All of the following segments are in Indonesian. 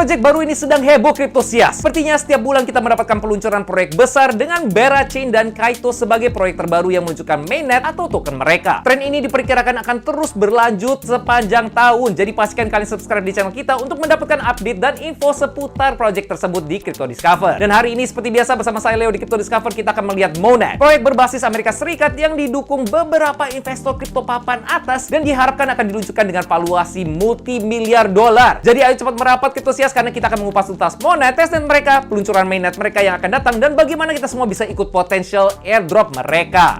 Project baru ini sedang heboh Cryptosias. Sepertinya setiap bulan kita mendapatkan peluncuran proyek besar dengan Berachain dan Kaito sebagai proyek terbaru yang menunjukkan mainnet atau token mereka. Tren ini diperkirakan akan terus berlanjut sepanjang tahun. Jadi pastikan kalian subscribe di channel kita untuk mendapatkan update dan info seputar proyek tersebut di Crypto Discover. Dan hari ini seperti biasa bersama saya Leo di Crypto Discover, kita akan melihat Monad, proyek berbasis Amerika Serikat yang didukung beberapa investor kripto papan atas dan diharapkan akan diluncurkan dengan valuasi multi-miliar dolar. Jadi ayo cepat merapat Cryptosias karena kita akan mengupas tuntas Monad, testnet mereka, peluncuran mainnet mereka yang akan datang, dan bagaimana kita semua bisa ikut potensial airdrop mereka.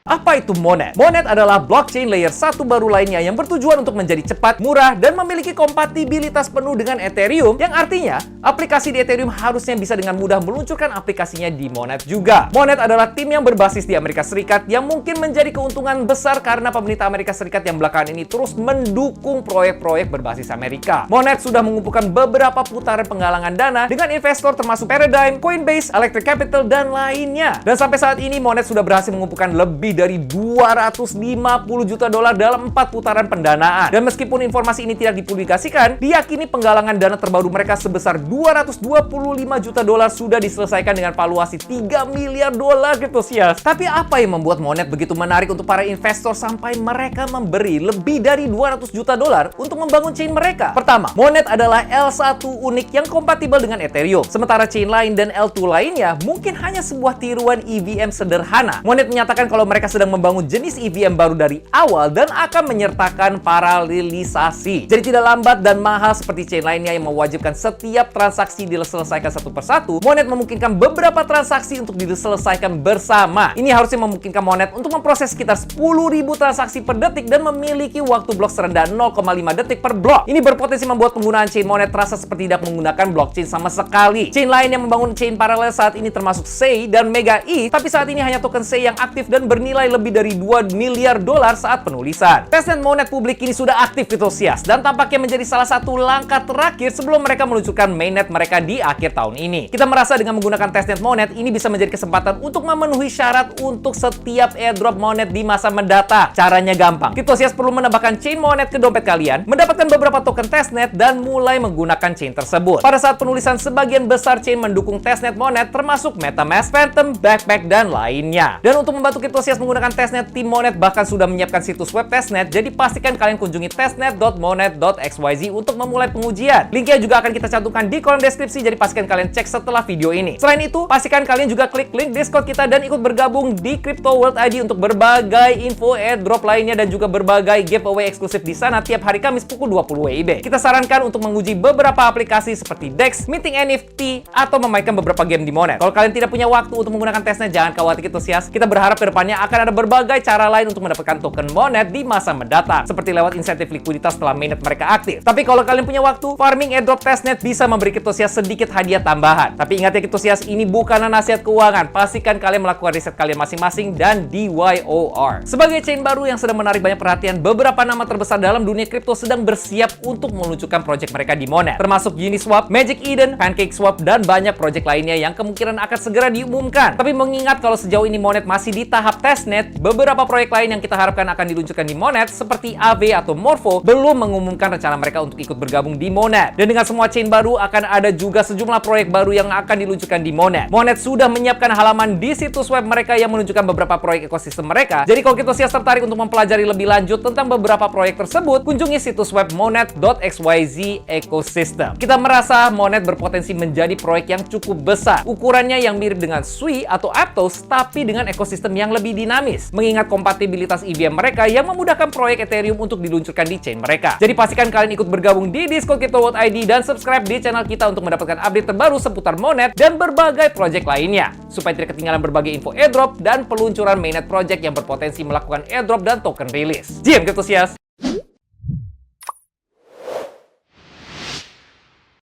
Apa itu Monad? Monad adalah blockchain layer 1 baru lainnya yang bertujuan untuk menjadi cepat, murah, dan memiliki kompatibilitas penuh dengan Ethereum, yang artinya aplikasi di Ethereum harusnya bisa dengan mudah meluncurkan aplikasinya di Monad juga. Monad adalah tim yang berbasis di Amerika Serikat yang mungkin menjadi keuntungan besar karena pemerintah Amerika Serikat yang belakangan ini terus mendukung proyek-proyek berbasis Amerika. Monad sudah mengumpulkan beberapa putaran penggalangan dana dengan investor termasuk Paradigm, Coinbase, Electric Capital, dan lainnya. Dan sampai saat ini Monad sudah berhasil mengumpulkan lebih dari 250 juta dolar dalam 4 putaran pendanaan. Dan meskipun informasi ini tidak dipublikasikan, diyakini penggalangan dana terbaru mereka sebesar 225 juta dolar sudah diselesaikan dengan valuasi 3 miliar dolar Cryptosias. Tapi apa yang membuat Monad begitu menarik untuk para investor sampai mereka memberi lebih dari 200 juta dolar untuk membangun chain mereka? Pertama, Monad adalah L1 unik yang kompatibel dengan Ethereum. Sementara chain lain dan L2 lainnya mungkin hanya sebuah tiruan EVM sederhana. Monad menyatakan kalau mereka sedang membangun jenis EVM baru dari awal dan akan menyertakan paralelisasi. Jadi tidak lambat dan mahal seperti chain lainnya yang mewajibkan setiap transaksi diselesaikan satu persatu. Monad memungkinkan beberapa transaksi untuk diselesaikan bersama. Ini harusnya memungkinkan Monad untuk memproses sekitar 10.000 transaksi per detik dan memiliki waktu blok serendah 0,5 detik per blok. Ini berpotensi membuat penggunaan chain Monad terasa seperti tidak menggunakan blockchain sama sekali. Chain lain yang membangun chain paralel saat ini termasuk Sei dan Mega E, tapi saat ini hanya token Sei yang aktif dan bernilai lebih dari 2 miliar dolar saat penulisan. Testnet Monad publik ini sudah aktif Cryptosias dan tampaknya menjadi salah satu langkah terakhir sebelum mereka meluncurkan mainnet mereka di akhir tahun ini. Kita merasa dengan menggunakan testnet Monad ini bisa menjadi kesempatan untuk memenuhi syarat untuk setiap airdrop Monad di masa mendatang. Caranya gampang. Cryptosias perlu menambahkan chain Monad ke dompet kalian, mendapatkan beberapa token testnet dan mulai menggunakan chain tersebut. Pada saat penulisan, sebagian besar chain mendukung testnet Monad termasuk MetaMask, Phantom, Backpack, dan lainnya. Dan untuk membantu Cryptosias menggunakan testnet, tim Monad bahkan sudah menyiapkan situs web testnet, jadi pastikan kalian kunjungi testnet.monad.xyz untuk memulai pengujian. Linknya juga akan kita cantumkan di kolom deskripsi, jadi pastikan kalian cek setelah video ini. Selain itu, pastikan kalian juga klik link Discord kita dan ikut bergabung di Crypto World ID untuk berbagai info airdrop lainnya dan juga berbagai giveaway eksklusif di sana tiap hari Kamis pukul 20 WIB. Kita sarankan untuk menguji beberapa aplikasi seperti DEX, Minting NFT, atau memainkan beberapa game di Monad. Kalau kalian tidak punya waktu untuk menggunakan testnet, jangan khawatir Cryptosias. Kita berharap kedepannya akan ada berbagai cara lain untuk mendapatkan token Monad di masa mendatang, seperti lewat insentif likuiditas setelah mainnet mereka aktif. Tapi kalau kalian punya waktu, farming airdrop testnet bisa memberi Cryptosias sedikit hadiah tambahan. Tapi ingat ya Cryptosias, ini bukanlah nasihat keuangan. Pastikan kalian melakukan riset kalian masing-masing dan DYOR. Sebagai chain baru yang sedang menarik banyak perhatian, beberapa nama terbesar dalam dunia kripto sedang bersiap untuk meluncurkan proyek mereka di Monad, termasuk Uniswap, Magic Eden, PancakeSwap, dan banyak proyek lainnya yang kemungkinan akan segera diumumkan. Tapi mengingat kalau sejauh ini Monad masih di tahap testnet, beberapa proyek lain yang kita harapkan akan diluncurkan di Monad seperti AV atau Morpho belum mengumumkan rencana mereka untuk ikut bergabung di Monad. Dan dengan semua chain baru akan ada juga sejumlah proyek baru yang akan diluncurkan di Monad. Monad sudah menyiapkan halaman di situs web mereka yang menunjukkan beberapa proyek ekosistem mereka. Jadi kalau Cryptosias tertarik untuk mempelajari lebih lanjut tentang beberapa proyek tersebut, kunjungi situs web monad.xyz ecosystem. Kita merasa Monad berpotensi menjadi proyek yang cukup besar. Ukurannya yang mirip dengan Sui atau Aptos, tapi dengan ekosistem yang lebih dinamis. Mengingat kompatibilitas EVM mereka yang memudahkan proyek Ethereum untuk diluncurkan di chain mereka. Jadi pastikan kalian ikut bergabung di Discord Crypto World ID dan subscribe di channel kita untuk mendapatkan update terbaru seputar Monad dan berbagai proyek lainnya, supaya tidak ketinggalan berbagai info airdrop dan peluncuran mainnet project yang berpotensi melakukan airdrop dan token rilis. Jiem Cryptosias!